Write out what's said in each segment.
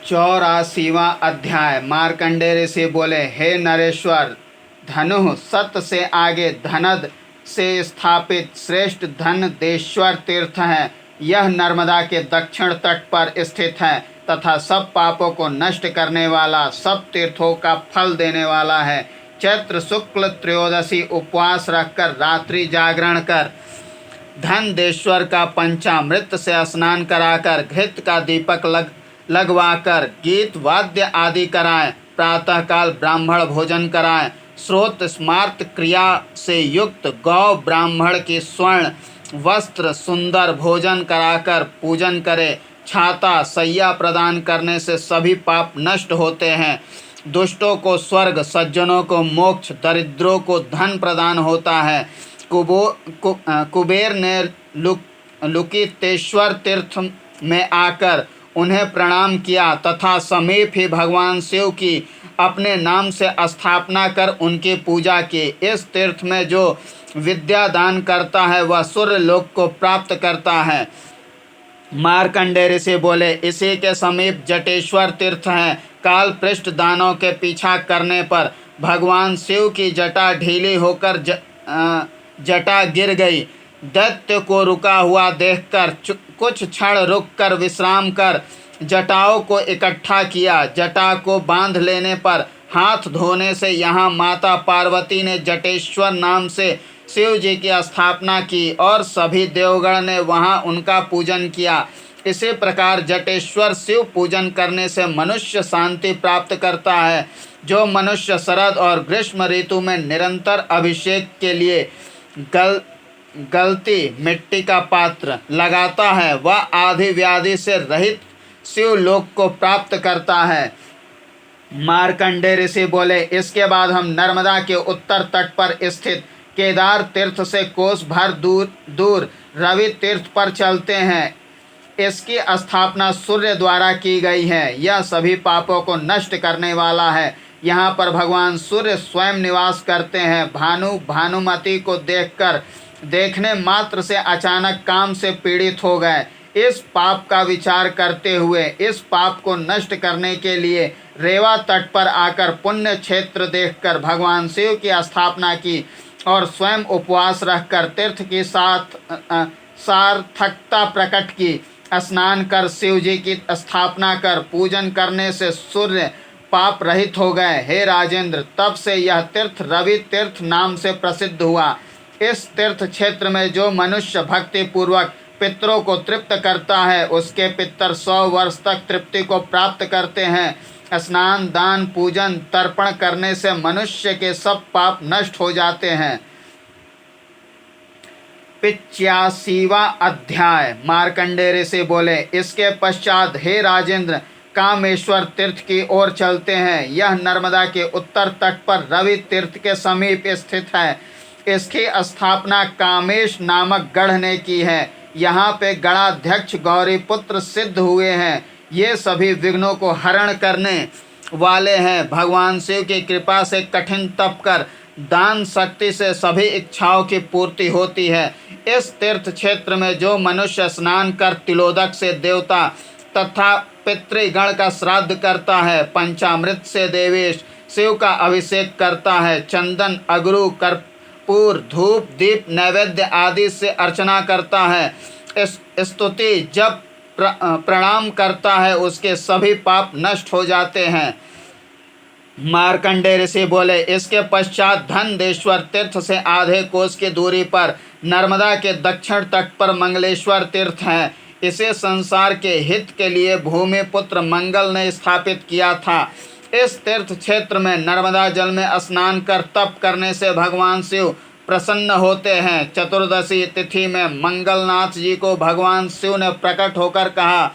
चौरासीवां अध्याय। मार्कंडेय ऋषि बोले, हे नरेश्वर, धनु सत से आगे धनद से स्थापित श्रेष्ठ धनदेश्वर तीर्थ है। यह नर्मदा के दक्षिण तट पर स्थित है तथा सब पापों को नष्ट करने वाला, सब तीर्थों का फल देने वाला है। चैत्र शुक्ल त्रयोदशी उपवास रखकर रात्रि जागरण कर धनदेश्वर का पंचामृत से स्नान कराकर घृत का दीपक लगवाकर गीत वाद्य आदि कराएं। प्रातःकाल ब्राह्मण भोजन कराएं। स्रोत स्मार्त क्रिया से युक्त गौ ब्राह्मण की स्वर्ण वस्त्र सुंदर भोजन कराकर पूजन करे। छाता सैया प्रदान करने से सभी पाप नष्ट होते हैं। दुष्टों को स्वर्ग, सज्जनों को मोक्ष, दरिद्रों को धन प्रदान होता है। कुबेर ने लुकितेश्वर तीर्थ में आकर उन्हें प्रणाम किया तथा समीप ही भगवान शिव की अपने नाम से स्थापना कर उनकी पूजा की। इस तीर्थ में जो विद्या दान करता है वह सूर्य लोक को प्राप्त करता है। मार्कंडेय ऋषि बोले, इसी के समीप जटेश्वर तीर्थ है। काल पृष्ठ दानों के पीछा करने पर भगवान शिव की जटा ढीली होकर जटा गिर गई। दैत्य को रुका हुआ देखकर कुछ क्षण रुककर विश्राम कर जटाओं को इकट्ठा किया। जटा को बांध लेने पर हाथ धोने से यहाँ माता पार्वती ने जटेश्वर नाम से शिव जी की स्थापना की और सभी देवगण ने वहाँ उनका पूजन किया। इसी प्रकार जटेश्वर शिव पूजन करने से मनुष्य शांति प्राप्त करता है। जो मनुष्य शरद और ग्रीष्म ऋतु में निरंतर अभिषेक के लिए गलती मिट्टी का पात्र लगाता है वह आदि व्याधि से रहित शिवलोक को प्राप्त करता है। मार्कंडेय ऋषि बोले, इसके बाद हम नर्मदा के उत्तर तट पर स्थित केदार तीर्थ से कोस भर दूर रवि तीर्थ पर चलते हैं। इसकी स्थापना सूर्य द्वारा की गई है। यह सभी पापों को नष्ट करने वाला है। यहाँ पर भगवान सूर्य स्वयं निवास करते हैं। भानुमति को देखने मात्र से अचानक काम से पीड़ित हो गए। इस पाप का विचार करते हुए इस पाप को नष्ट करने के लिए रेवा तट पर आकर पुण्य क्षेत्र देखकर भगवान शिव की स्थापना की और स्वयं उपवास रखकर तीर्थ की सार्थकता प्रकट की। स्नान कर शिव जी की स्थापना कर पूजन करने से सूर्य पाप रहित हो गए। हे राजेंद्र, तब से यह तीर्थ रवि तीर्थ नाम से प्रसिद्ध हुआ। इस तीर्थ क्षेत्र में जो मनुष्य भक्ति पूर्वक पितरों को तृप्त करता है उसके पितर 100 वर्ष तक तृप्ति को प्राप्त करते हैं। स्नान, दान, पूजन, तर्पण करने से मनुष्य के सब पाप नष्ट हो जाते हैं। 85वां अध्याय। मार्कंडेय ऋषि बोले, इसके पश्चात हे राजेंद्र, कामेश्वर तीर्थ की ओर चलते हैं। यह नर्मदा के उत्तर तट पर रवि तीर्थ के समीप स्थित है। इसकी स्थापना कामेश नामक गढ़ ने की है। यहाँ पे गणाध्यक्ष गौरीपुत्र सिद्ध हुए हैं। ये सभी विघ्नों को हरण करने वाले हैं। भगवान शिव की कृपा से कठिन तप कर दान शक्ति से सभी इच्छाओं की पूर्ति होती है। इस तीर्थ क्षेत्र में जो मनुष्य स्नान कर तिलोदक से देवता तथा पितृगण का श्राद्ध करता है, पंचामृत से देवेश शिव का अभिषेक करता है, चंदन, अगरू, कर्पूर, धूप, दीप, नैवेद्य आदि से अर्चना करता है, स्तुति जप प्रणाम करता है, उसके सभी पाप नष्ट हो जाते हैं। मार्कंडेय ऋषि बोले, इसके पश्चात धनदेश्वर तीर्थ से आधे कोस की दूरी पर नर्मदा के दक्षिण तट पर मंगलेश्वर तीर्थ है। इसे संसार के हित के लिए भूमिपुत्र मंगल ने स्थापित किया था। इस तीर्थ क्षेत्र में नर्मदा जल में स्नान कर तप करने से भगवान शिव प्रसन्न होते हैं। चतुर्दशी तिथि में मंगलनाथ जी को भगवान शिव ने प्रकट होकर कहा।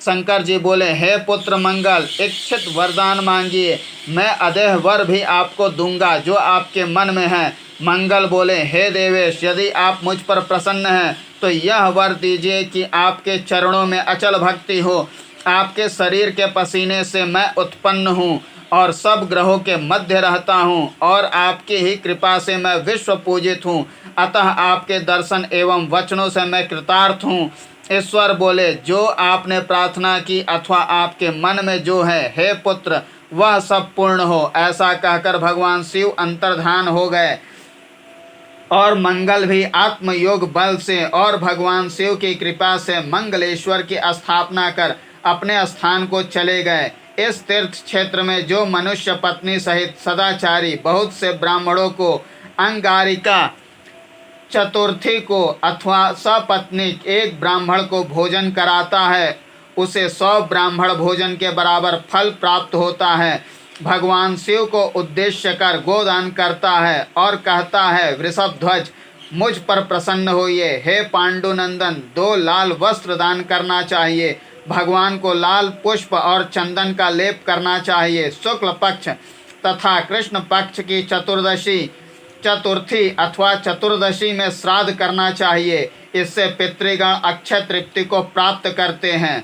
शंकर जी बोले, हे पुत्र मंगल, इच्छित वरदान मांगिए, मैं अदेह वर भी आपको दूंगा जो आपके मन में है। मंगल बोले, हे देवेश, यदि आप मुझ पर प्रसन्न हैं तो यह वर दीजिए कि आपके चरणों में अचल भक्ति हो। आपके शरीर के पसीने से मैं उत्पन्न हूँ और सब ग्रहों के मध्य रहता हूँ और आपकी ही कृपा से मैं विश्व पूजित हूँ। अतः आपके दर्शन एवं वचनों से मैं कृतार्थ हूँ। ईश्वर बोले, जो आपने प्रार्थना की अथवा आपके मन में जो है हे पुत्र, वह सब पूर्ण हो। ऐसा कहकर भगवान शिव अंतर्धान हो गए और मंगल भी आत्मयोग बल से और भगवान शिव की कृपा से मंगलेश्वर की स्थापना कर अपने स्थान को चले गए। इस तीर्थ क्षेत्र में जो मनुष्य पत्नी सहित सदाचारी बहुत से ब्राह्मणों को अंगारिका चतुर्थी को अथवा सपत्नीक एक ब्राह्मण को भोजन कराता है, उसे 100 ब्राह्मण भोजन के बराबर फल प्राप्त होता है। भगवान शिव को उद्देश्य कर गोदान करता है और कहता है, वृषभध्वज मुझ पर प्रसन्न होइए। हे पांडुनंदन, 2 लाल वस्त्र दान करना चाहिए। भगवान को लाल पुष्प और चंदन का लेप करना चाहिए। शुक्ल पक्ष तथा कृष्ण पक्ष की चतुर्थी अथवा चतुर्दशी में श्राद्ध करना चाहिए। इससे पितृगण अक्षय तृप्ति को प्राप्त करते हैं।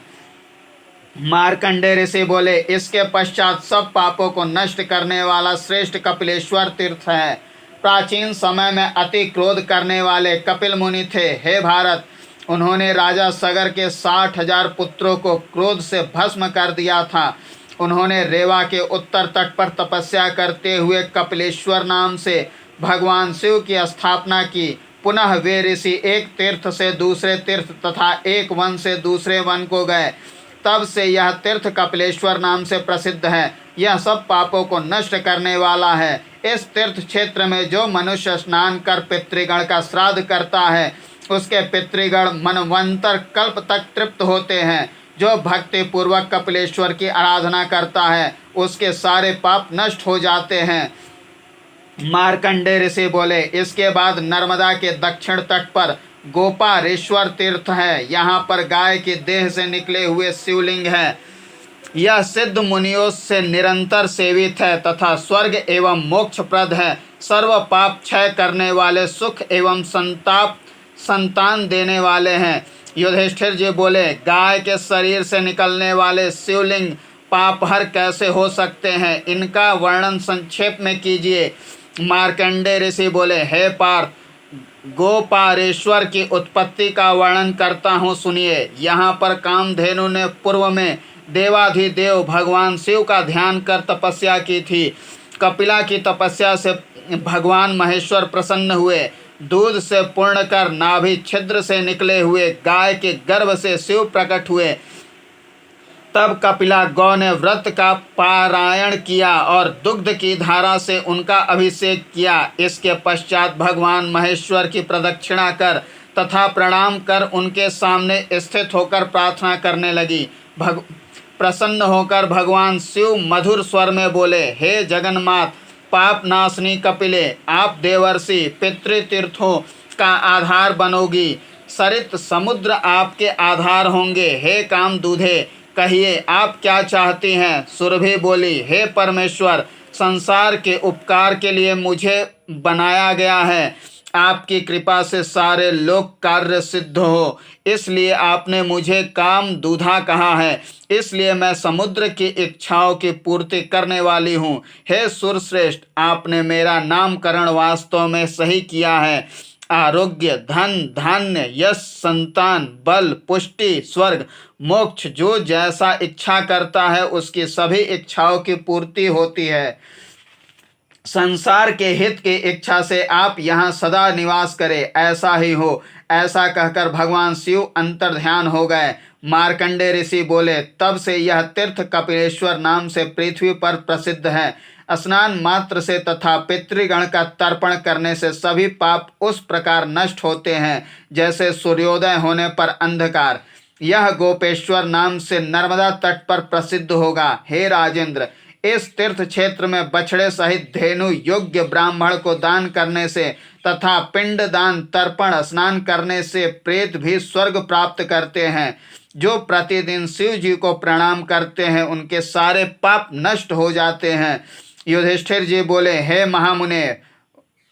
मार्कंडेय ऋषि बोले, इसके पश्चात सब पापों को नष्ट करने वाला श्रेष्ठ कपिलेश्वर तीर्थ है। प्राचीन समय में अति क्रोध करने वाले कपिल मुनि थे। हे भारत, उन्होंने राजा सगर के 60,000 पुत्रों को क्रोध से भस्म कर दिया था। उन्होंने रेवा के उत्तर तट पर तपस्या करते हुए कपिलेश्वर नाम से भगवान शिव की स्थापना की। पुनः वे ऋषि एक तीर्थ से दूसरे तीर्थ तथा एक वन से दूसरे वन को गए। तब से यह तीर्थ कपिलेश्वर नाम से प्रसिद्ध है। यह सब पापों को नष्ट करने वाला है। इस तीर्थ क्षेत्र में जो मनुष्य स्नान कर पितृगण का श्राद्ध करता है, उसके पितृगण मनवंतर कल्प तक तृप्त होते हैं। जो भक्ति पूर्वक कपिलेश्वर की आराधना करता है, उसके सारे पाप नष्ट हो जाते हैं। मार्कंडेय ऋषि बोले, इसके बाद नर्मदा के दक्षिण तट पर गोपारेश्वर तीर्थ है। यहाँ पर गाय की देह से निकले हुए शिवलिंग है। यह सिद्ध मुनियों से निरंतर सेवित है तथा स्वर्ग एवं मोक्षप्रद है। सर्व पाप क्षय करने वाले, सुख एवं संतान देने वाले हैं। युधिष्ठिर जी बोले, गाय के शरीर से निकलने वाले शिवलिंग पापहर कैसे हो सकते हैं? इनका वर्णन संक्षेप में कीजिए। मार्कंडेय ऋषि बोले, हे पार्थ, गोपारेश्वर की उत्पत्ति का वर्णन करता हूँ, सुनिए। यहाँ पर कामधेनु ने पूर्व में देवाधिदेव भगवान शिव का ध्यान कर तपस्या की थी। कपिला की तपस्या से भगवान महेश्वर प्रसन्न हुए। दूध से पूर्ण कर नाभि छिद्र से निकले हुए गाय के गर्भ से शिव प्रकट हुए। तब कपिला गौ ने व्रत का पारायण किया और दुग्ध की धारा से उनका अभिषेक किया। इसके पश्चात भगवान महेश्वर की प्रदक्षिणा कर तथा प्रणाम कर उनके सामने स्थित होकर प्रार्थना करने लगी। प्रसन्न होकर भगवान शिव मधुर स्वर में बोले, हे जगन्मात पाप नाशनी कपिले, आप देवर्षि पितृतीर्थों का आधार बनोगी। सरित समुद्र आपके आधार होंगे। हे काम दूधे, कहिए आप क्या चाहती हैं? सुरभि बोली, हे परमेश्वर, संसार के उपकार के लिए मुझे बनाया गया है। आपकी कृपा से सारे लोक कार्य सिद्ध हो, इसलिए आपने मुझे काम दूधा कहा है। इसलिए मैं समुद्र की इच्छाओं की पूर्ति करने वाली हूँ। हे सुरश्रेष्ठ, आपने मेरा नामकरण वास्तव में सही किया है। आरोग्य, धन, धान्य, यश, संतान, बल, पुष्टि, स्वर्ग, मोक्ष, जो जैसा इच्छा करता है उसकी सभी इच्छाओं की पूर्ति होती है। संसार के हित की इच्छा से आप यहाँ सदा निवास करें, ऐसा ही हो। ऐसा कहकर भगवान शिव अंतर्ध्यान हो गए। मार्कंडेय ऋषि बोले, तब से यह तीर्थ कपिलेश्वर नाम से पृथ्वी पर प्रसिद्ध है। स्नान मात्र से तथा पितृगण का तर्पण करने से सभी पाप उस प्रकार नष्ट होते हैं जैसे सूर्योदय होने पर अंधकार। यह गोपेश्वर नाम से नर्मदा तट पर प्रसिद्ध होगा। हे राजेंद्र, इस तीर्थ क्षेत्र में बछड़े सहित धेनु योग्य ब्राह्मण को दान करने से तथा पिंड दान, तर्पण, स्नान करने से प्रेत भी स्वर्ग प्राप्त करते हैं। जो प्रतिदिन शिव जी को प्रणाम करते हैं उनके सारे पाप नष्ट हो जाते हैं। युधिष्ठिर जी बोले, हे महामुने,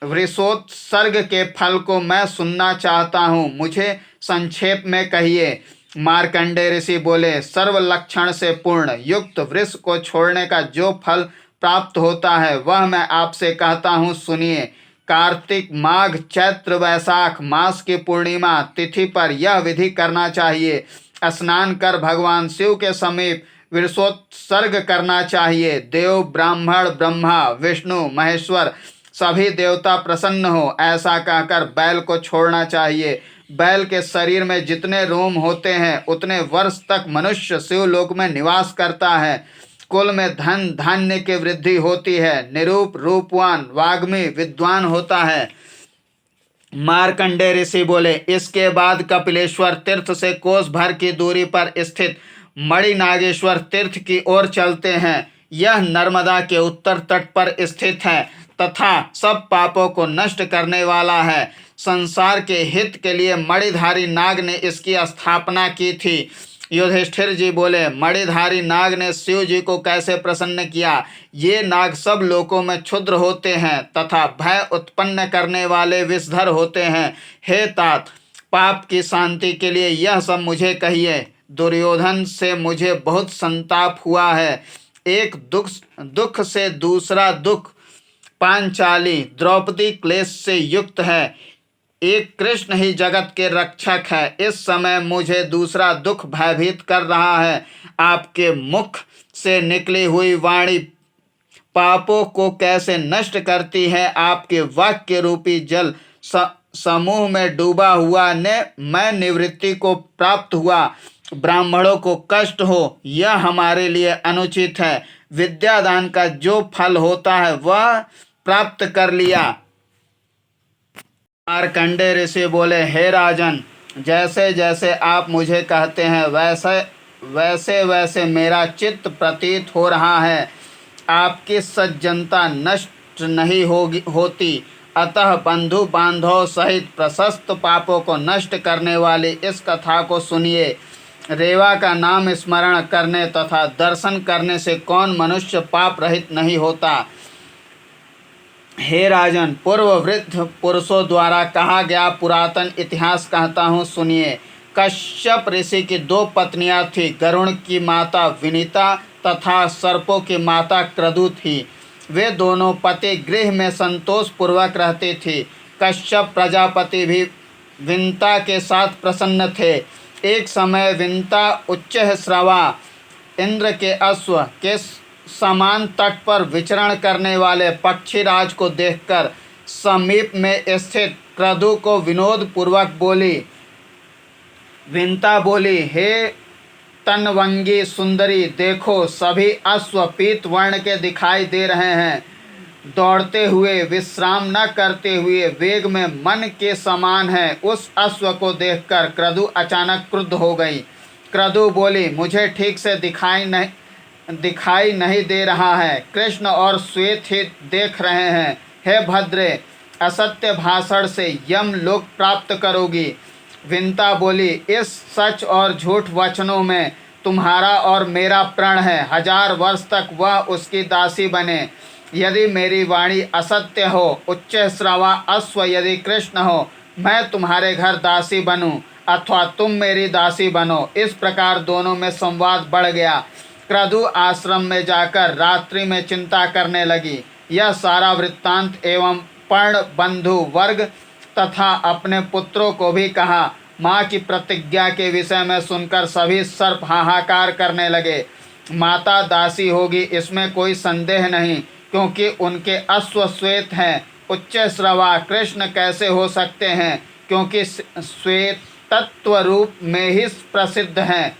वृषोत्सर्ग के फल को मैं सुनना चाहता हूँ, मुझे संक्षेप में कहिए। मार्कंडेय ऋषि बोले, सर्व लक्षण से पूर्ण युक्त वृष को छोड़ने का जो फल प्राप्त होता है वह मैं आपसे कहता हूँ, सुनिए। कार्तिक, माघ, चैत्र, वैशाख मास की पूर्णिमा तिथि पर यह विधि करना चाहिए। स्नान कर भगवान शिव के समीप विरसोत्सर्ग करना चाहिए। देव, ब्राह्मण, ब्रह्मा, विष्णु, महेश्वर सभी देवता प्रसन्न हो, ऐसा कहकर बैल को छोड़ना चाहिए। बैल के शरीर में जितने रोम होते हैं उतने वर्ष तक मनुष्य शिवलोक में निवास करता है। कुल में धन धान्य की वृद्धि होती है। निरूप, रूपवान, वाग्मी, विद्वान होता है। मार्कंडेय ऋषि बोले, इसके बाद कपिलेश्वर तीर्थ से कोस भर की दूरी पर स्थित मणिनागेश्वर तीर्थ की ओर चलते हैं। यह नर्मदा के उत्तर तट पर स्थित है तथा सब पापों को नष्ट करने वाला है। संसार के हित के लिए मणिधारी नाग ने इसकी स्थापना की थी। युधिष्ठिर जी बोले, मणिधारी नाग ने शिव जी को कैसे प्रसन्न किया? ये नाग सब लोकों में क्षुद्र होते हैं तथा भय उत्पन्न करने वाले विषधर होते हैं। हे तात, पाप की शांति के लिए यह सब मुझे कहिए। दुर्योधन से मुझे बहुत संताप हुआ है। एक दुख से दूसरा दुख। पांचाली, द्रौपदी क्लेश से युक्त है। एक कृष्ण ही जगत के रक्षक है। इस समय मुझे दूसरा दुख भयभीत कर रहा है। आपके मुख से निकली हुई वाणी पापों को कैसे नष्ट करती है। आपके वाक्य रूपी जल समूह में डूबा हुआ ने मैं निवृत्ति को प्राप्त हुआ। ब्राह्मणों को कष्ट हो, यह हमारे लिए अनुचित है। विद्यादान का जो फल होता है वह प्राप्त कर लिया। मार्कंडेय ऋषि बोले, हे राजन, जैसे जैसे आप मुझे कहते हैं वैसे वैसे मेरा चित्त प्रतीत हो रहा है। आपकी सज्जनता नष्ट नहीं होती। अतः बंधु बांधव सहित प्रशस्त पापों को नष्ट करने वाली इस कथा को सुनिए। रेवा का नाम स्मरण करने तथा दर्शन करने से कौन मनुष्य पाप रहित नहीं होता। हे राजन, पूर्व वृद्ध पुरुषों द्वारा कहा गया पुरातन इतिहास कहता हूँ, सुनिए। कश्यप ऋषि की दो पत्नियां थी। गरुण की माता विनीता तथा सर्पों की माता क्रतु थी। वे दोनों पति गृह में संतोष पूर्वक रहती थी। कश्यप प्रजापति भी विंता के साथ प्रसन्न थे। एक समय विंता उच्च श्रवा इंद्र के अश्व के समान तट पर विचरण करने वाले पक्षीराज को देखकर समीप में स्थित क्रतु को विनोद पूर्वक बोली। विंता बोली, हे तनवंगी सुंदरी, देखो सभी अश्व पीत वर्ण के दिखाई दे रहे हैं। दौड़ते हुए, विश्राम न करते हुए, वेग में मन के समान है। उस अश्व को देखकर क्रतु अचानक क्रुद्ध हो गई। क्रतु बोली, मुझे ठीक से दिखाई नहीं दे रहा है। कृष्ण और श्वेत ही देख रहे हैं। हे भद्रे, असत्य भाषण से यम लोक प्राप्त करोगी। विंता बोली, इस सच और झूठ वचनों में तुम्हारा और मेरा प्रण है। 1000 वर्ष तक वह उसकी दासी बने। यदि मेरी वाणी असत्य हो, उच्च श्रवा अश्व यदि कृष्ण हो, मैं तुम्हारे घर दासी बनूं अथवा तुम मेरी दासी बनो। इस प्रकार दोनों में संवाद बढ़ गया। क्रतु आश्रम में जाकर रात्रि में चिंता करने लगी। यह सारा वृत्तांत एवं पर्ण बंधु वर्ग तथा अपने पुत्रों को भी कहा। माँ की प्रतिज्ञा के विषय में सुनकर सभी सर्प हाहाकार करने लगे। माता दासी होगी इसमें कोई संदेह नहीं, क्योंकि उनके अश्व श्वेत हैं। उच्च श्रवा कृष्ण कैसे हो सकते हैं, क्योंकि श्वेत तत्व रूप में ही प्रसिद्ध हैं।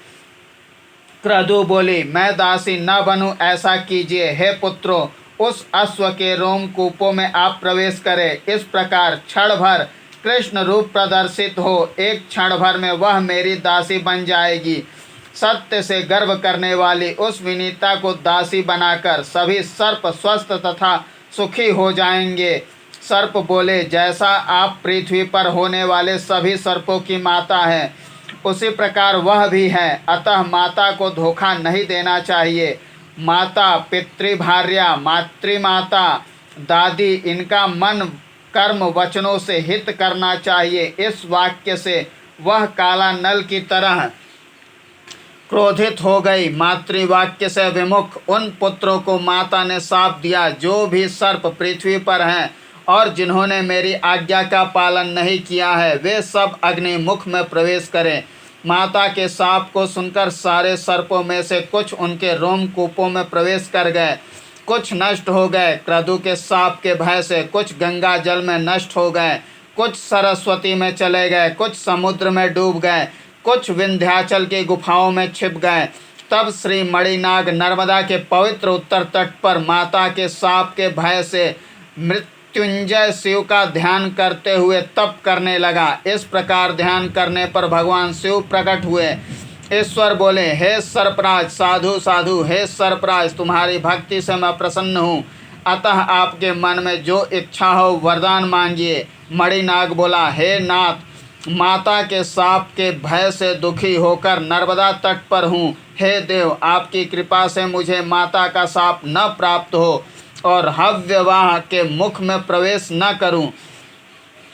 क्रतु बोली, मैं दासी न बनूं, ऐसा कीजिए। हे पुत्रों, उस अश्व के रोमकूपों में आप प्रवेश करें। इस प्रकार क्षण भर कृष्ण रूप प्रदर्शित हो। एक क्षण भर में वह मेरी दासी बन जाएगी। सत्य से गर्व करने वाली उस विनीता को दासी बनाकर सभी सर्प स्वस्थ तथा सुखी हो जाएंगे। सर्प बोले, जैसा आप पृथ्वी पर होने वाले सभी सर्पों की माता है, उसी प्रकार वह भी है। अतः माता को धोखा नहीं देना चाहिए। माता, पितृभार्या, मातृमाता, दादी, इनका मन कर्म वचनों से हित करना चाहिए। इस वाक्य से वह काला नल की तरह क्रोधित हो गई। मातृवाक्य से विमुख उन पुत्रों को माता ने शाप दिया जो भी सर्प पृथ्वी पर हैं और जिन्होंने मेरी आज्ञा का पालन नहीं किया है वे सब अग्नि मुख में प्रवेश करें। माता के शाप को सुनकर सारे सर्पों में से कुछ उनके रोमकूपों में प्रवेश कर गए, कुछ नष्ट हो गए क्रतु के शाप के भय से, कुछ गंगा जल में नष्ट हो गए, कुछ सरस्वती में चले गए, कुछ समुद्र में डूब गए, कुछ विंध्याचल की गुफाओं में छिप गए। तब श्री मणिनाग नर्मदा के पवित्र उत्तर तट पर माता के शाप के भय से मृत्युंजय शिव का ध्यान करते हुए तप करने लगा। इस प्रकार ध्यान करने पर भगवान शिव प्रकट हुए। ईश्वर बोले, हे सर्पराज, साधु साधु, हे सर्पराज, तुम्हारी भक्ति से मैं प्रसन्न हूँ, अतः आपके मन में जो इच्छा हो वरदान मांगिए। मणिनाग बोला, हे नाथ, माता के शाप के भय से दुखी होकर नर्मदा तट पर हूँ। हे देव, आपकी कृपा से मुझे माता का शाप न प्राप्त हो और हव्यवाह के मुख में प्रवेश न करूँ।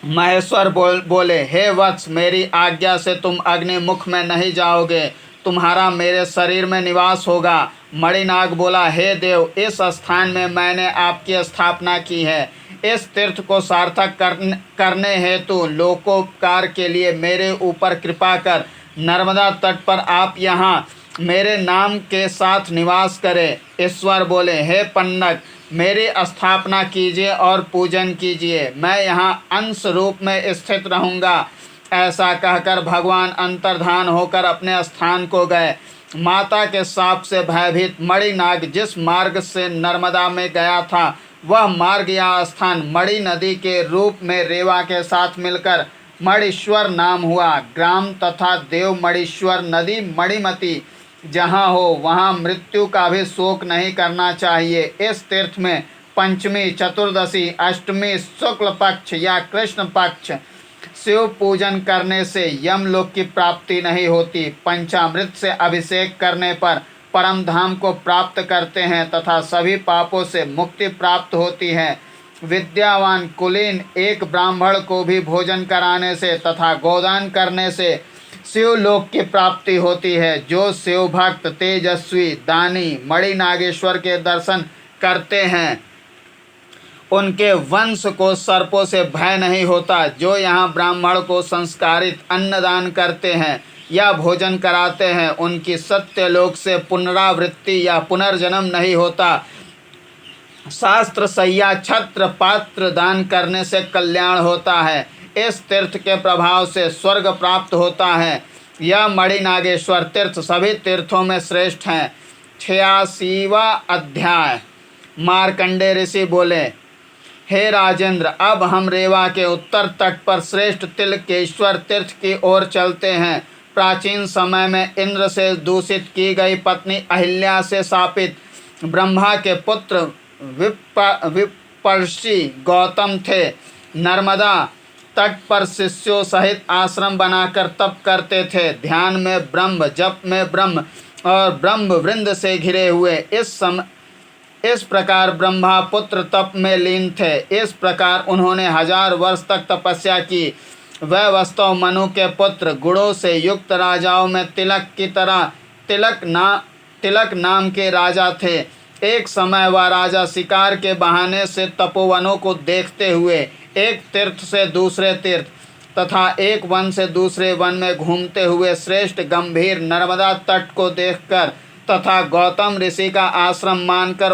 महेश्वर बोले, हे वत्स, मेरी आज्ञा से तुम अग्नि मुख में नहीं जाओगे, तुम्हारा मेरे शरीर में निवास होगा। मणिनाग बोला, हे देव, इस स्थान में मैंने आपकी स्थापना की है। इस तीर्थ को सार्थक करने हेतु लोकोपकार के लिए मेरे ऊपर कृपा कर नर्मदा तट पर आप यहाँ मेरे नाम के साथ निवास करें। ईश्वर बोले, हे पन्नग, मेरी स्थापना कीजिए और पूजन कीजिए, मैं यहाँ अंश रूप में स्थित रहूँगा। ऐसा कहकर भगवान अंतर्धान होकर अपने स्थान को गए। माता के शाप से भयभीत मणिनाग जिस मार्ग से नर्मदा में गया था वह मार्ग या स्थान मणि नदी के रूप में रेवा के साथ मिलकर मणीश्वर नाम हुआ। ग्राम तथा देव मणीश्वर नदी मणिमती जहाँ हो वहाँ मृत्यु का भी शोक नहीं करना चाहिए। इस तीर्थ में पंचमी, चतुर्दशी, अष्टमी, शुक्ल पक्ष या कृष्ण पक्ष शिव पूजन करने से यमलोक की प्राप्ति नहीं होती। पंचामृत से अभिषेक करने पर परम धाम को प्राप्त करते हैं तथा सभी पापों से मुक्ति प्राप्त होती है। विद्यावान कुलीन एक ब्राह्मण को भी भोजन कराने से तथा गोदान करने से शिवलोक की प्राप्ति होती है। जो शिव भक्त तेजस्वी दानी मणिनागेश्वर के दर्शन करते हैं उनके वंश को सर्पों से भय नहीं होता। जो यहाँ ब्राह्मण को संस्कारित अन्नदान करते हैं या भोजन कराते हैं उनकी सत्यलोक से पुनरावृत्ति या पुनर्जन्म नहीं होता। शास्त्र सैया छत्र पात्र दान करने से कल्याण होता है। इस तीर्थ के प्रभाव से स्वर्ग प्राप्त होता है। यह मणिनागेश्वर तीर्थ सभी तीर्थों में श्रेष्ठ है। 86वां अध्याय। मार्कंडेय ऋषि बोले, हे राजेंद्र, अब हम रेवा के उत्तर तट पर श्रेष्ठ तिलकेश्वर तीर्थ की ओर चलते हैं। प्राचीन समय में इंद्र से दूषित की गई पत्नी अहिल्या से शापित ब्रह्मा के पुत्र विपर्षि गौतम थे। नर्मदा तट पर शिष्यों सहित आश्रम बनाकर तप करते थे। ध्यान में ब्रह्म, जप में ब्रह्म और ब्रह्म वृंद से घिरे हुए इस प्रकार ब्रह्मा पुत्र तप में लीन थे। इस प्रकार उन्होंने 1000 वर्ष तक तपस्या की। वह वास्तव मनु के पुत्र, गुणों से युक्त राजाओं में तिलक की तरह तिलक नाम के राजा थे। एक समय वह राजा शिकार के बहाने से तपोवनों को देखते हुए एक तीर्थ से दूसरे तीर्थ तथा एक वन से दूसरे वन में घूमते हुए श्रेष्ठ गंभीर नर्मदा तट को देखकर तथा गौतम ऋषि का आश्रम मानकर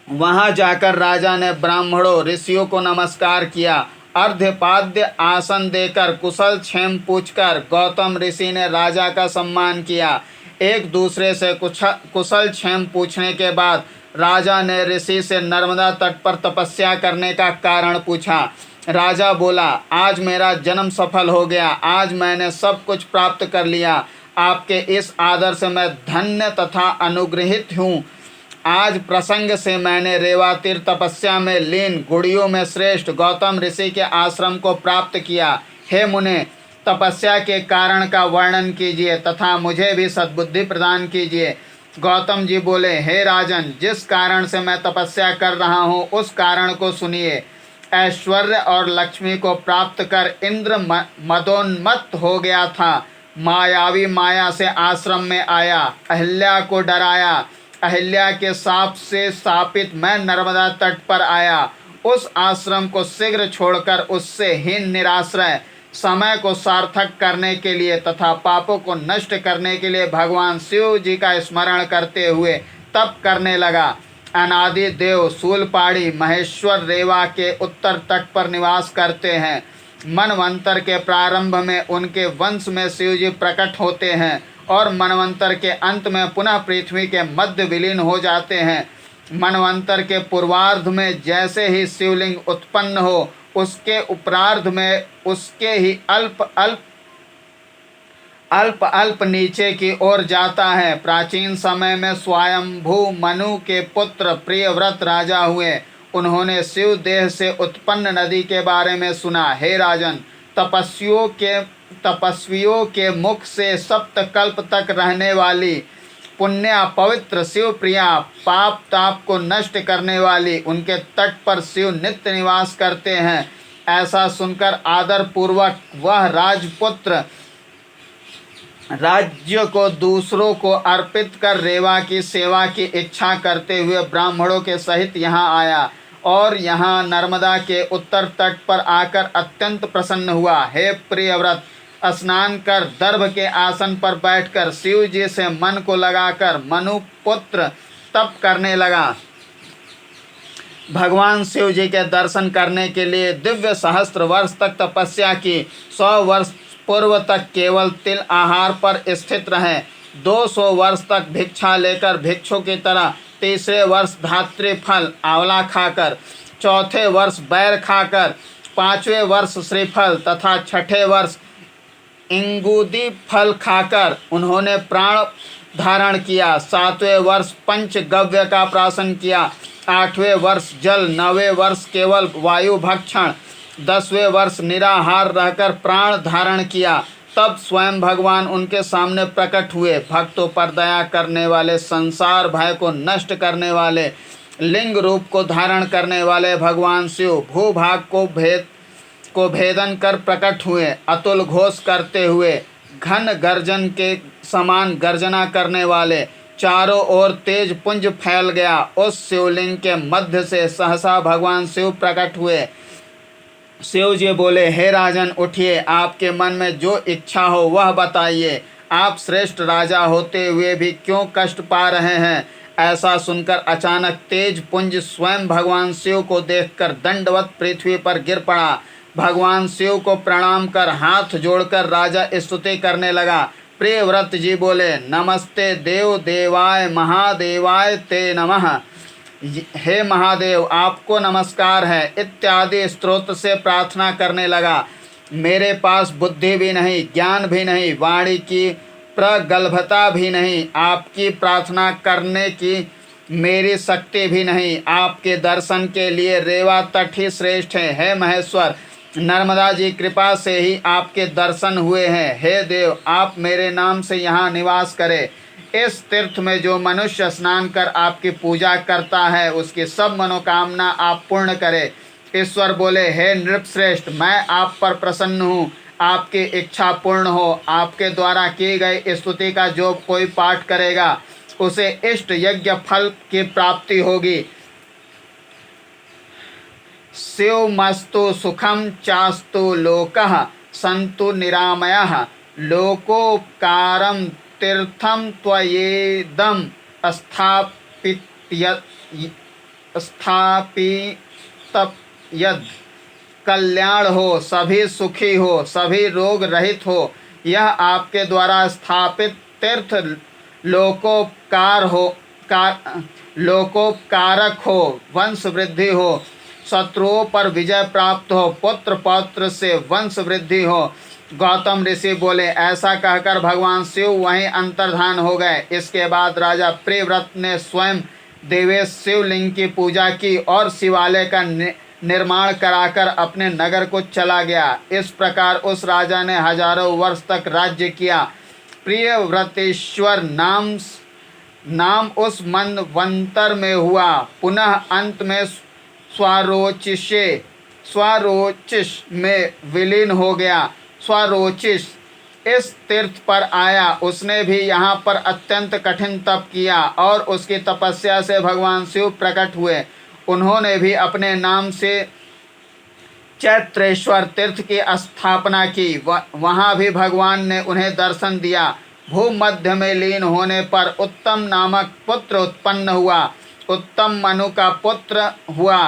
वहाँ जाकर राजा ने ब्राह्मणों ऋषियों को नमस्कार किया। अर्ध्यपाद्य आसन देकर कुशल क्षेम पूछकर गौतम ऋषि ने राजा का सम्मान किया। एक दूसरे से कुशल क्षेम पूछने के बाद राजा ने ऋषि से नर्मदा तट पर तपस्या करने का कारण पूछा। राजा बोला, आज मेरा जन्म सफल हो गया, आज मैंने सब कुछ प्राप्त कर लिया। आपके इस आदर से मैं धन्य तथा अनुग्रहित हूँ। आज प्रसंग से मैंने रेवातीर तपस्या में लीन गुड़ियों में श्रेष्ठ गौतम ऋषि के आश्रम को प्राप्त किया। हे मुने, तपस्या के कारण का वर्णन कीजिए तथा मुझे भी सद्बुद्धि प्रदान कीजिए। गौतम जी बोले, हे राजन, जिस कारण से मैं तपस्या कर रहा हूँ उस कारण को सुनिए। ऐश्वर्य और लक्ष्मी को प्राप्त कर इंद्र मदोन्मत्त हो गया था। मायावी माया से आश्रम में आया, अहिल्या को डराया। अहिल्या के शाप से शापित मैं नर्मदा तट पर आया। उस आश्रम को शीघ्र छोड़कर उससे हीन निराश्रय समय को सार्थक करने के लिए तथा पापों को नष्ट करने के लिए भगवान शिव जी का स्मरण करते हुए तप करने लगा। अनादि देव शूलपाणी महेश्वर रेवा के उत्तर तट पर निवास करते हैं। मनवंतर के प्रारंभ में उनके वंश में शिव जी प्रकट होते हैं और मनवंतर के अंत में पुनः पृथ्वी के मध्य विलीन हो जाते हैं। मनवंतर के पूर्वार्ध में जैसे ही शिवलिंग उत्पन्न हो, उसके उत्तरार्ध में उसके ही अल्प नीचे की ओर जाता है। प्राचीन समय में स्वयंभू मनु के पुत्र प्रियव्रत राजा हुए। उन्होंने शिव देह से उत्पन्न नदी के बारे में सुना। हे राजन, तपस्वियों के मुख से सप्तकल्प तक रहने वाली पुण्य पवित्र शिव प्रिया पाप ताप को नष्ट करने वाली उनके तट पर शिव नित्य निवास करते हैं। ऐसा सुनकर आदर पूर्वक वह राजपुत्र राज्य को दूसरों को अर्पित कर रेवा की सेवा की इच्छा करते हुए ब्राह्मणों के सहित यहाँ आया और यहाँ नर्मदा के उत्तर तट पर आकर अत्यंत प्रसन्न हुआ। हे प्रियव्रत, स्नान कर दर्भ के आसन पर बैठकर शिव जी से मन को लगाकर मनु पुत्र तप करने लगा। भगवान शिव जी के दर्शन करने के लिए दिव्य सहस्त्र वर्ष तक तपस्या की। 100 वर्ष पूर्व तक केवल तिल आहार पर स्थित रहे। 200 वर्ष तक भिक्षा लेकर भिक्षु की तरह, तीसरे वर्ष धात्री फल आंवला खाकर, चौथे वर्ष बैर खाकर, पांचवें वर्ष श्रीफल तथा छठे वर्ष इंगूदी फल खाकर उन्होंने प्राण धारण किया। 7वें वर्ष पंचगव्य का प्राशन किया। 8वें वर्ष जल, 9वें वर्ष केवल वायु भक्षण, 10वें वर्ष निराहार रहकर प्राण धारण किया। तब स्वयं भगवान उनके सामने प्रकट हुए। भक्तों पर दया करने वाले, संसार भय को नष्ट करने वाले, लिंग रूप को धारण करने वाले भगवान शिव भूभाग को भेदन कर प्रकट हुए। अतुल घोष करते हुए घन गर्जन के समान गर्जना करने वाले, चारों ओर तेज पुंज फैल गया। उस शिवलिंग के मध्य से सहसा भगवान शिव प्रकट हुए। शिव जी बोले, हे राजन, उठिए, आपके मन में जो इच्छा हो वह बताइए। आप श्रेष्ठ राजा होते हुए भी क्यों कष्ट पा रहे हैं? ऐसा सुनकर अचानक तेज पुंज स्वयं भगवान शिव को देखकर दंडवत पृथ्वी पर गिर पड़ा। भगवान शिव को प्रणाम कर हाथ जोड़कर राजा स्तुति करने लगा। प्रियव्रत जी बोले, नमस्ते देव देवाय महादेवाय ते नमः। हे महादेव, आपको नमस्कार है इत्यादि स्तोत्र से प्रार्थना करने लगा। मेरे पास बुद्धि भी नहीं, ज्ञान भी नहीं, वाणी की प्रगल्भता भी नहीं, आपकी प्रार्थना करने की मेरी शक्ति भी नहीं। आपके दर्शन के लिए रेवा तट ही श्रेष्ठ है। हे महेश्वर, नर्मदा जी कृपा से ही आपके दर्शन हुए हैं। हे देव, आप मेरे नाम से यहाँ निवास करें। इस तीर्थ में जो मनुष्य स्नान कर आपकी पूजा करता है उसकी सब मनोकामना आप पूर्ण करें। ईश्वर बोले, हे नृपश्रेष्ठ, मैं आप पर प्रसन्न हूँ। आपकी इच्छा पूर्ण हो। आपके द्वारा की गई स्तुति का जो कोई पाठ करेगा उसे इष्ट यज्ञ फल की प्राप्ति होगी। शिवमस्तु सुखम चास्तु लोकः संतु निरामयः लोकोपकारं तीर्थम त्वयेदं स्थापितव्यद्। कल्याण हो, सभी सुखी हो, सभी रोग रहित हो। यह आपके द्वारा स्थापित तीर्थ लोकोपकारक हो, वंश वृद्धि हो, शत्रुओं पर विजय प्राप्त हो, पुत्र पौत्र से वंश वृद्धि हो। गौतम ऋषि बोले, ऐसा कहकर भगवान शिव वहीं अंतर्धान हो गए। इसके बाद राजा प्रियव्रत ने स्वयं देवेश शिवलिंग की पूजा की और शिवालय का निर्माण कराकर अपने नगर को चला गया। इस प्रकार उस राजा ने हजारों वर्ष तक राज्य किया। प्रियव्रतेश्वर नाम उस मनवंतर में हुआ। पुनः अंत में स्वारोचिष में विलीन हो गया। स्वारोचिष इस तीर्थ पर आया। उसने भी यहाँ पर अत्यंत कठिन तप किया और उसकी तपस्या से भगवान शिव प्रकट हुए। उन्होंने भी अपने नाम से चैत्रेश्वर तीर्थ की स्थापना की। वहाँ भी भगवान ने उन्हें दर्शन दिया। भूमध्य में लीन होने पर उत्तम नामक पुत्र उत्पन्न हुआ। उत्तम मनु का पुत्र हुआ।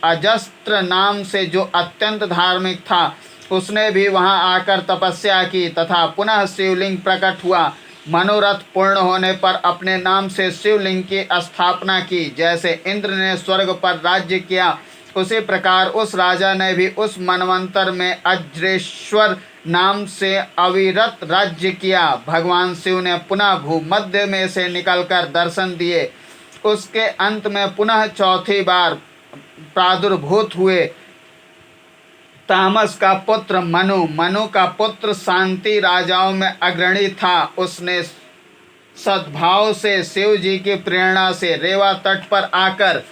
अजस्त्र नाम से जो अत्यंत धार्मिक था, उसने भी वहां आकर तपस्या की तथा पुनः शिवलिंग प्रकट हुआ। मनोरथ पूर्ण होने पर अपने नाम से शिवलिंग की स्थापना की। जैसे इंद्र ने स्वर्ग पर राज्य किया, उसी प्रकार उस राजा ने भी उस मनवंतर में अज्रेश्वर नाम से अविरत राज्य किया। भगवान शिव ने पुनः भूमध्य में से निकलकर दर्शन दिए। उसके अंत में पुनः चौथी बार प्रादुर्भूत हुए। तामस का पुत्र मनु, मनु का पुत्र शांति राजाओं में अग्रणी था। उसने सद्भाव से शिव जी की प्रेरणा से रेवा तट पर आकर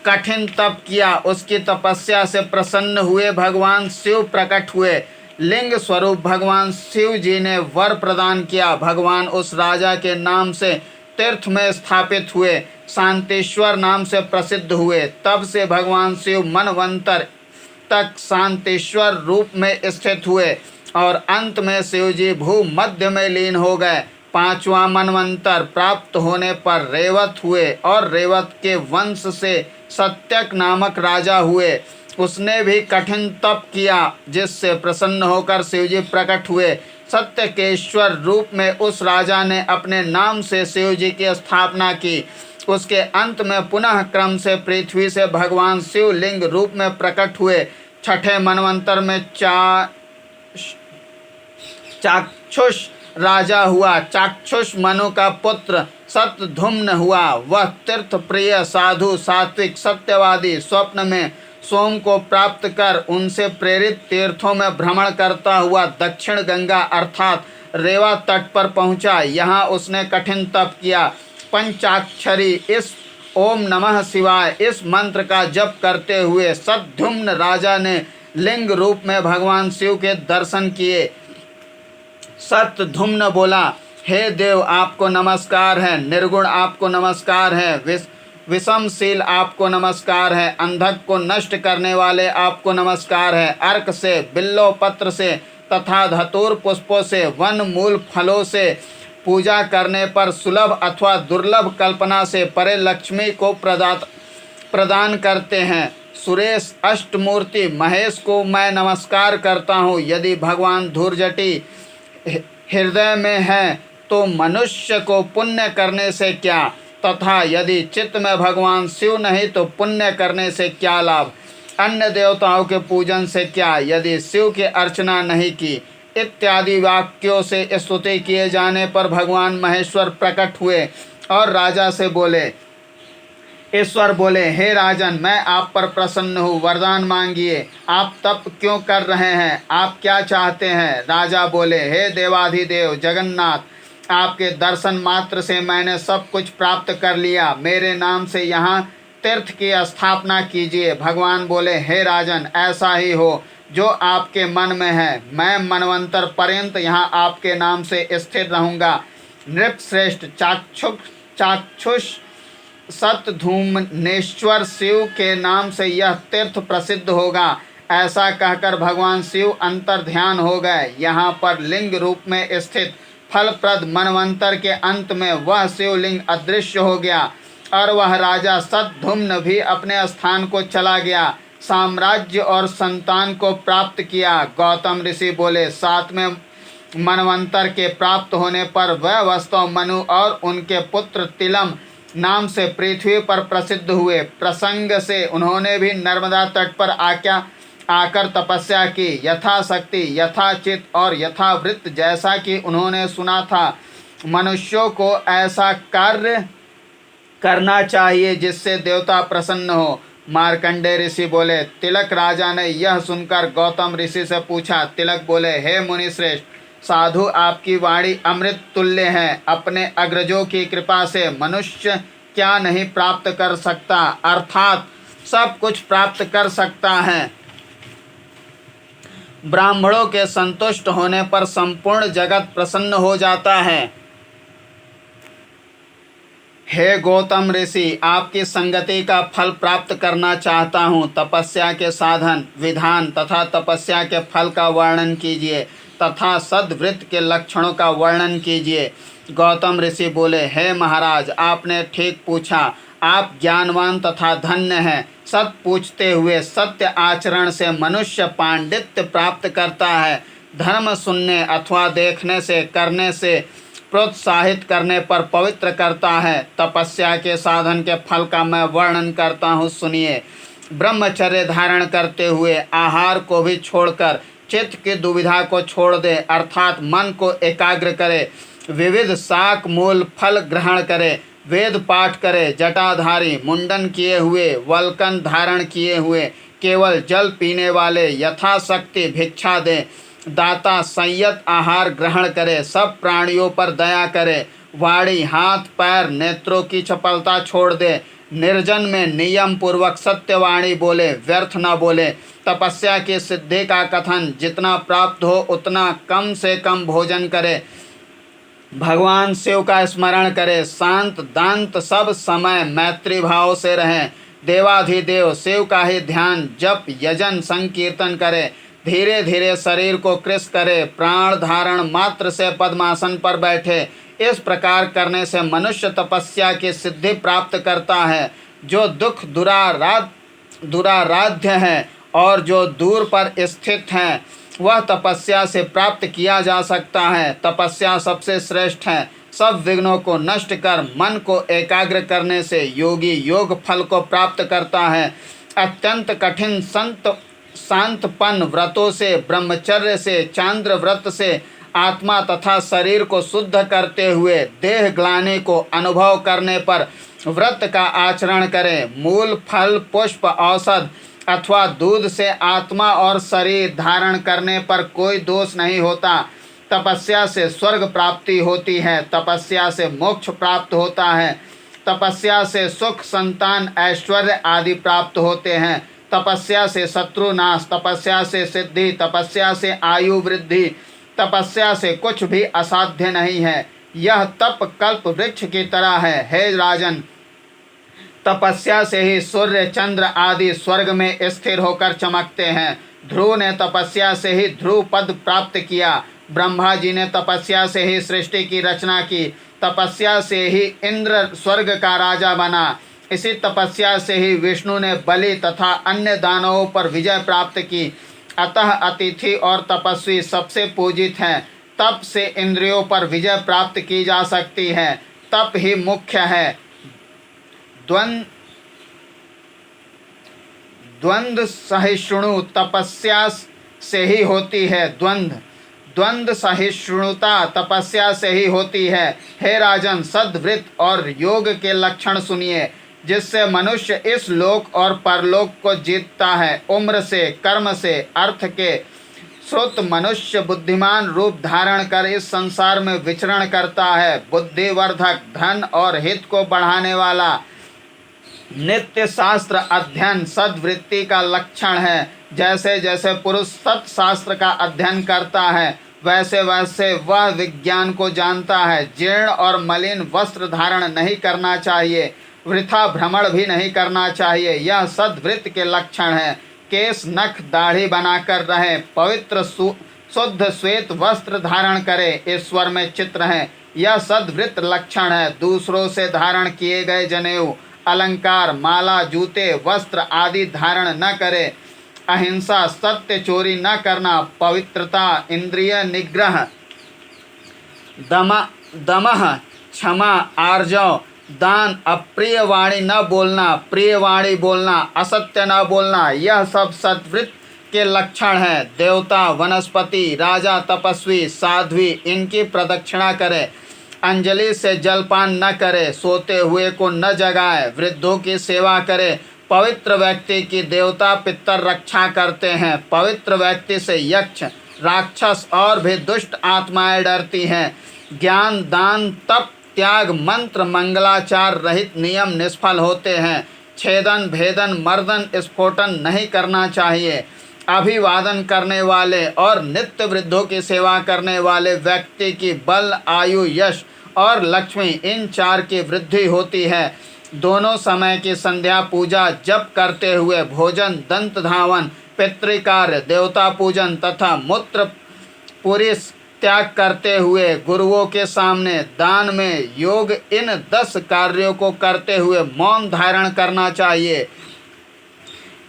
कठिन तप किया। उसकी तपस्या से प्रसन्न हुए भगवान शिव प्रकट हुए। लिंग स्वरूप भगवान शिव जी ने वर प्रदान किया। भगवान उस राजा के नाम से तीर्थ में स्थापित हुए, शांतेश्वर नाम से प्रसिद्ध हुए। तब से भगवान शिव मनवंतर तक शांतेश्वर रूप में स्थित हुए और अंत में शिव जी भूमध्य में लीन हो गए। पांचवा मनवंतर प्राप्त होने पर रेवत हुए और रेवत के वंश से सत्यक नामक राजा हुए। उसने भी कठिन तप किया, जिससे प्रसन्न होकर शिवजी प्रकट हुए। सत्यकेश्वर रूप में उस राजा ने अपने नाम से शिवजी की स्थापना की। उसके अंत में पुनः क्रम से पृथ्वी से भगवान शिव लिंग रूप में प्रकट हुए। छठे मनवंतर में चाक्षुष राजा हुआ। चाक्षुष मनु का पुत्र सतधुम्न हुआ। वह तीर्थ प्रिय साधु, सात्विक, सत्यवादी, स्वप्न में सोम को प्राप्त कर उनसे प्रेरित तीर्थों में भ्रमण करता हुआ दक्षिण गंगा अर्थात रेवा तट पर पहुंचा। यहाँ उसने कठिन तप किया। पंचाक्षरी इस ओम नमः शिवाय इस मंत्र का जप करते हुए सद्युम्न राजा ने लिंग रूप में भगवान शिव के दर्शन किए। सतधुम्न बोला, हे देव आपको नमस्कार है, निर्गुण आपको नमस्कार है, विषमशील आपको नमस्कार है, अंधक को नष्ट करने वाले आपको नमस्कार है। अर्क से, बिल्लो पत्र से तथा धतूर पुष्पों से, वन मूल फलों से पूजा करने पर सुलभ अथवा दुर्लभ कल्पना से परे लक्ष्मी को प्रदान करते हैं। सुरेश अष्टमूर्ति महेश को मैं नमस्कार करता हूँ। यदि भगवान धूर्जटी हृदय में है तो मनुष्य को पुण्य करने से क्या, तथा यदि चित्त में भगवान शिव नहीं तो पुण्य करने से क्या लाभ। अन्य देवताओं के पूजन से क्या, यदि शिव की अर्चना नहीं की। इत्यादि वाक्यों से स्तुति किए जाने पर भगवान महेश्वर प्रकट हुए और राजा से बोले, ईश्वर बोले, हे राजन, मैं आप पर प्रसन्न हूँ, वरदान मांगिए। आप तप क्यों कर रहे हैं, आप क्या चाहते हैं। राजा बोले, हे देवाधिदेव जगन्नाथ, आपके दर्शन मात्र से मैंने सब कुछ प्राप्त कर लिया। मेरे नाम से यहाँ तीर्थ की स्थापना कीजिए। भगवान बोले, हे राजन, ऐसा ही हो जो आपके मन में है। मैं मनवंतर पर्यंत यहाँ आपके नाम से स्थिर रहूँगा। नृपश्रेष्ठ चाक्षुष सतधूम्नेश्वर शिव के नाम से यह तीर्थ प्रसिद्ध होगा। ऐसा कहकर भगवान शिव अंतर ध्यान हो गए। यहाँ पर लिंग रूप में स्थित फलप्रद मनवंतर के अंत में वह शिवलिंग अदृश्य हो गया और वह राजा सतधुम्न भी अपने स्थान को चला गया। साम्राज्य और संतान को प्राप्त किया। गौतम ऋषि बोले, सातवें मनवंतर के प्राप्त होने पर वह वास्तव मनु और उनके पुत्र तिलम नाम से पृथ्वी पर प्रसिद्ध हुए। प्रसंग से उन्होंने भी नर्मदा तट पर आकर तपस्या की। यथाशक्ति, यथाचित और यथावृत्त जैसा कि उन्होंने सुना था। मनुष्यों को ऐसा कार्य करना चाहिए जिससे देवता प्रसन्न हो। मार्कंडेय ऋषि बोले, तिलक राजा ने यह सुनकर गौतम ऋषि से पूछा। तिलक बोले, हे मुनिश्रेष्ठ, साधु आपकी वाणी अमृत तुल्य है। अपने अग्रजों की कृपा से मनुष्य क्या नहीं प्राप्त कर सकता, अर्थात सब कुछ प्राप्त कर सकता है। ब्राह्मणों के संतुष्ट होने पर संपूर्ण जगत प्रसन्न हो जाता है। हे गौतम ऋषि, आपकी संगति का फल प्राप्त करना चाहता हूँ। तपस्या के साधन, विधान तथा तपस्या के फल का वर्णन कीजिए तथा सद्वृत्त के लक्षणों का वर्णन कीजिए। गौतम ऋषि बोले, हे महाराज, आपने ठीक पूछा। आप ज्ञानवान तथा धन्य हैं। सत पूछते हुए सत्य आचरण से मनुष्य पांडित्य प्राप्त करता है। धर्म सुनने अथवा देखने से, करने से, प्रोत्साहित करने पर पवित्र करता है। तपस्या के साधन के फल का मैं वर्णन करता हूँ, सुनिए। ब्रह्मचर्य धारण करते हुए आहार को भी छोड़कर चित्त की दुविधा को छोड़ दे, अर्थात मन को एकाग्र करे, विविध शाक मूल फल ग्रहण करे, वेद पाठ करे, जटाधारी, मुंडन किए हुए, वल्कन धारण किए हुए, केवल जल पीने वाले, यथाशक्ति भिक्षा दे, दाता संयत आहार ग्रहण करे, सब प्राणियों पर दया करे, वाणी, हाथ पैर नेत्रों की चपलता छोड़ दे, निर्जन में नियम पूर्वक सत्यवाणी बोले, व्यर्थ न बोले। तपस्या की सिद्धि का कथन, जितना प्राप्त हो उतना कम से कम भोजन करे, भगवान शिव का स्मरण करे, शांत दांत सब समय मैत्री भाव से रहें, देवाधिदेव शिव का ही ध्यान जप यजन संकीर्तन करे, धीरे धीरे शरीर को कृश करे, प्राण धारण मात्र से पद्मासन पर बैठे। इस प्रकार करने से मनुष्य तपस्या की सिद्धि प्राप्त करता है। जो दुख दुराराध्य है और जो दूर पर स्थित है, वह तपस्या से प्राप्त किया जा सकता है। तपस्या सबसे श्रेष्ठ है। सब विघ्नों को नष्ट कर मन को एकाग्र करने से योगी योग फल को प्राप्त करता है। अत्यंत कठिन शांतपन व्रतों से, ब्रह्मचर्य से, चांद्र व्रत से आत्मा तथा शरीर को शुद्ध करते हुए देह ग्लानि को अनुभव करने पर व्रत का आचरण करें। मूल फल पुष्प औषध अथवा दूध से आत्मा और शरीर धारण करने पर कोई दोष नहीं होता। तपस्या से स्वर्ग प्राप्ति होती है, तपस्या से मोक्ष प्राप्त होता है, तपस्या से सुख संतान ऐश्वर्य आदि प्राप्त होते हैं, तपस्या से शत्रु नाश, तपस्या से सिद्धि, तपस्या से आयु वृद्धि, तपस्या से कुछ भी असाध्य नहीं है। यह तप कल्प वृक्ष की तरह है। हे राजन, तपस्या से ही सूर्य चंद्र आदि स्वर्ग में स्थिर होकर चमकते हैं। ध्रुव ने तपस्या से ही ध्रुव पद प्राप्त किया। ब्रह्मा जी ने तपस्या से ही सृष्टि की रचना की। तपस्या से ही इंद्र स्वर्ग का राजा बना। इसी तपस्या से ही विष्णु ने बलि तथा अन्य दानवों पर विजय प्राप्त की। अतः अतिथि और तपस्वी सबसे पूजित हैं। तप से इंद्रियों पर विजय प्राप्त की जा सकती है। तप ही मुख्य है। द्वंद्व सहिष्णु तपस्या से ही होती है। द्वंद्व सहिष्णुता तपस्या से ही होती है। हे राजन, सद्वृत्त और योग के लक्षण सुनिए, जिससे मनुष्य इस लोक और परलोक को जीतता है। उम्र से, कर्म से, अर्थ के श्रुत मनुष्य बुद्धिमान रूप धारण कर इस संसार में विचरण करता है। बुद्धिवर्धक, धन और हित को बढ़ाने वाला नित्य शास्त्र अध्ययन सद्वृत्ति का लक्षण है। जैसे जैसे पुरुष सत्शास्त्र का अध्ययन करता है, वैसे वैसे वह विज्ञान को जानता है। जीर्ण और मलिन वस्त्र धारण नहीं करना चाहिए, वृथा भ्रमण भी नहीं करना चाहिए। यह सद्वृत्त के लक्षण है। केश नख दाढ़ी बनाकर रहे, पवित्र शुद्ध श्वेत वस्त्र धारण करे, ईश्वर में चित्र है। यह सद्वृत्त लक्षण है। दूसरों से धारण किए गए जनेऊ, अलंकार, माला, जूते, वस्त्र आदि धारण न करे। अहिंसा, सत्य, चोरी न करना, पवित्रता, इंद्रिय निग्रह, दमः, क्षमा, आर्जव, दान, अप्रिय वाणी न बोलना, प्रिय वाणी बोलना, असत्य न बोलना, यह सब सद्वृत्त के लक्षण है। देवता, वनस्पति, राजा, तपस्वी, साध्वी इनकी प्रदक्षिणा करे। अंजलि से जलपान न करे, सोते हुए को न जगाए, वृद्धों की सेवा करे। पवित्र व्यक्ति की देवता पितर रक्षा करते हैं। पवित्र व्यक्ति से यक्ष, राक्षस और भी दुष्ट आत्माएं डरती हैं। ज्ञान, दान, तप, त्याग, मंत्र, मंगलाचार रहित नियम निष्फल होते हैं। छेदन, भेदन, मर्दन, स्फोटन नहीं करना चाहिए। अभिवादन करने वाले और नित्य वृद्धों की सेवा करने वाले व्यक्ति की बल, आयु, यश और लक्ष्मी, इन 4 की वृद्धि होती है। दोनों समय की संध्या पूजा जप करते हुए भोजन, दंत धावन, पितृकार्य, देवता पूजन तथा मूत्र पुरुष त्याग करते हुए गुरुओं के सामने दान में योग, इन 10 कार्यों को करते हुए मौन धारण करना चाहिए।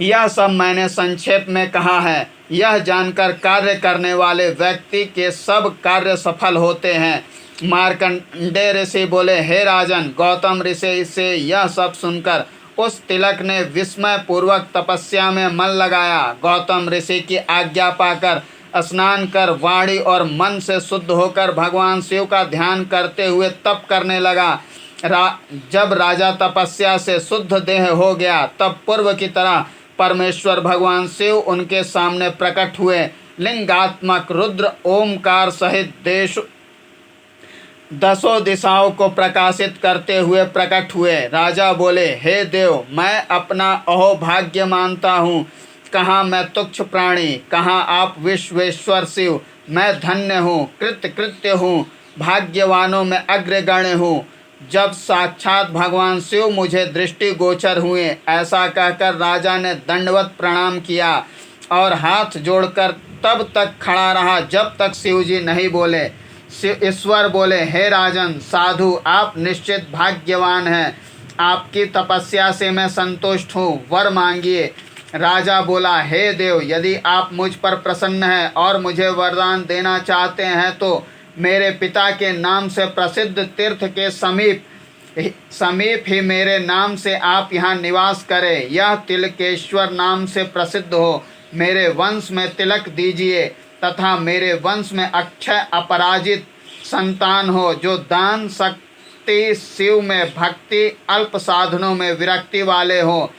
यह सब मैंने संक्षेप में कहा है। यह जानकर कार्य करने वाले व्यक्ति के सब कार्य सफल होते हैं। मार्कंडेय ऋषि बोले, हे राजन, गौतम ऋषि से यह सब सुनकर उस तिलक ने विस्मय पूर्वक तपस्या में मन लगाया। गौतम ऋषि की आज्ञा पाकर स्नान कर वाणी और मन से शुद्ध होकर भगवान शिव का ध्यान करते हुए तप करने लगा। जब राजा तपस्या से शुद्ध देह हो गया, तब पूर्व की तरह परमेश्वर भगवान शिव उनके सामने प्रकट हुए। लिंगात्मक रुद्र ओमकार सहित दसों दिशाओं को प्रकाशित करते हुए प्रकट हुए। राजा बोले, हे देव, मैं अपना अहोभाग्य मानता हूँ। कहाँ मैं तुच्छ प्राणी, कहाँ आप विश्वेश्वर शिव। मैं धन्य हूँ, कृत्य हूँ, भाग्यवानों में अग्रगण्य हूँ। जब साक्षात भगवान शिव मुझे दृष्टि गोचर हुए, ऐसा कहकर राजा ने दंडवत प्रणाम किया और हाथ जोड़कर तब तक खड़ा रहा जब तक शिव जी नहीं बोले। ईश्वर बोले, हे राजन, साधु, आप निश्चित भाग्यवान हैं। आपकी तपस्या से मैं संतुष्ट हूँ, वर मांगिए। राजा बोला, हे देव, यदि आप मुझ पर प्रसन्न हैं और मुझे वरदान देना चाहते हैं तो मेरे पिता के नाम से प्रसिद्ध तीर्थ के समीप ही मेरे नाम से आप यहाँ निवास करें। यह तिलकेश्वर नाम से प्रसिद्ध हो। मेरे वंश में तिलक दीजिए तथा मेरे वंश में अक्षय अपराजित संतान हो, जो दान, शक्ति, शिव में भक्ति, अल्प साधनों में विरक्ति वाले हो।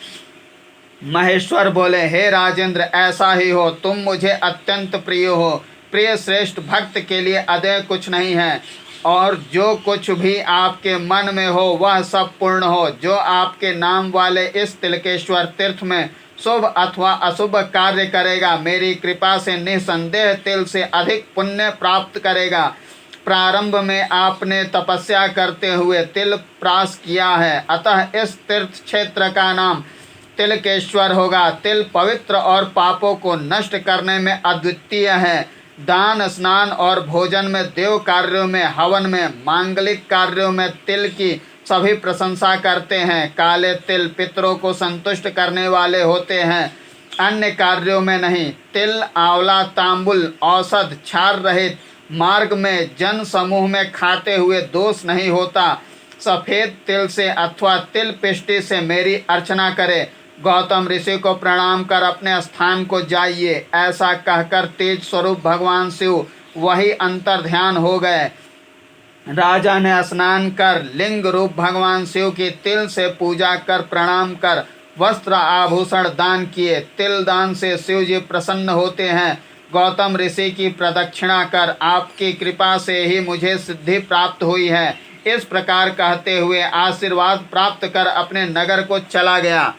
महेश्वर बोले, हे राजेंद्र, ऐसा ही हो। तुम मुझे अत्यंत प्रिय हो। प्रिय श्रेष्ठ भक्त के लिए अदेय कुछ नहीं है, और जो कुछ भी आपके मन में हो वह सब पूर्ण हो। जो आपके नाम वाले इस तिलकेश्वर तीर्थ में शुभ अथवा अशुभ कार्य करेगा, मेरी कृपा से निसंदेह तिल से अधिक पुण्य प्राप्त करेगा। प्रारंभ में आपने तपस्या करते हुए तिल प्रास किया है, अतः इस तीर्थ क्षेत्र का नाम तिलकेश्वर होगा। तिल पवित्र और पापों को नष्ट करने में अद्वितीय है। दान, स्नान और भोजन में, देव कार्यों में, हवन में, मांगलिक कार्यों में तिल की सभी प्रशंसा करते हैं। काले तिल पितरों को संतुष्ट करने वाले होते हैं, अन्य कार्यों में नहीं। तिल, आंवला, तांबुल, औषध, क्षार रहित मार्ग में जन समूह में खाते हुए दोष नहीं होता। सफ़ेद तिल से अथवा तिल पिष्टि से मेरी अर्चना करे। गौतम ऋषि को प्रणाम कर अपने स्थान को जाइए। ऐसा कहकर तेज स्वरूप भगवान शिव वही अंतर ध्यान हो गए। राजा ने स्नान कर लिंग रूप भगवान शिव की तिल से पूजा कर प्रणाम कर वस्त्र आभूषण दान किए। तिल दान से शिव जी प्रसन्न होते हैं। गौतम ऋषि की प्रदक्षिणा कर आपकी कृपा से ही मुझे सिद्धि प्राप्त हुई है। इस प्रकार कहते हुए आशीर्वाद प्राप्त कर अपने नगर को चला गया।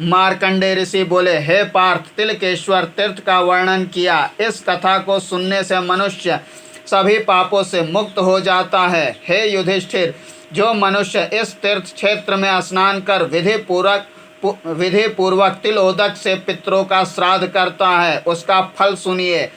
मार्कंडेय ऋषि बोले, हे पार्थ, तिलकेश्वर तीर्थ का वर्णन किया। इस कथा को सुनने से मनुष्य सभी पापों से मुक्त हो जाता है। हे युधिष्ठिर, जो मनुष्य इस तीर्थ क्षेत्र में स्नान कर विधि पूर्वक तिलोदक से पितरों का श्राद्ध करता है, उसका फल सुनिए।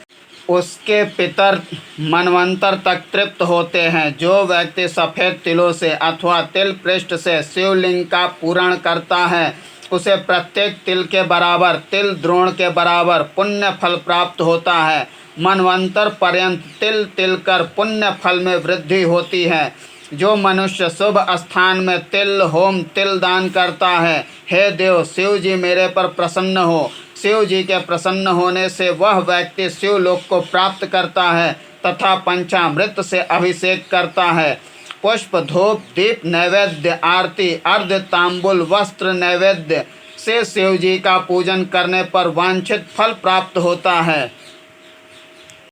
उसके पितर मनवंतर तक तृप्त होते हैं। जो व्यक्ति सफ़ेद तिलों से अथवा तिल पृष्ठ से शिवलिंग का पूरण करता है, उसे प्रत्येक तिल के बराबर, तिल द्रोण के बराबर पुण्य फल प्राप्त होता है। मनवंतर पर्यंत तिल तिल कर पुण्य फल में वृद्धि होती है। जो मनुष्य शुभ स्थान में तिल होम, तिल दान करता है, हे देव, शिव जी मेरे पर प्रसन्न हो। शिव जी के प्रसन्न होने से वह व्यक्ति शिवलोक को प्राप्त करता है तथा पंचामृत से अभिषेक करता है। पुष्प, धूप, दीप नैवेद्य, आरती, अर्ध तांबुल, वस्त्र नैवेद्य से शिव जी का पूजन करने पर वांछित फल प्राप्त होता है।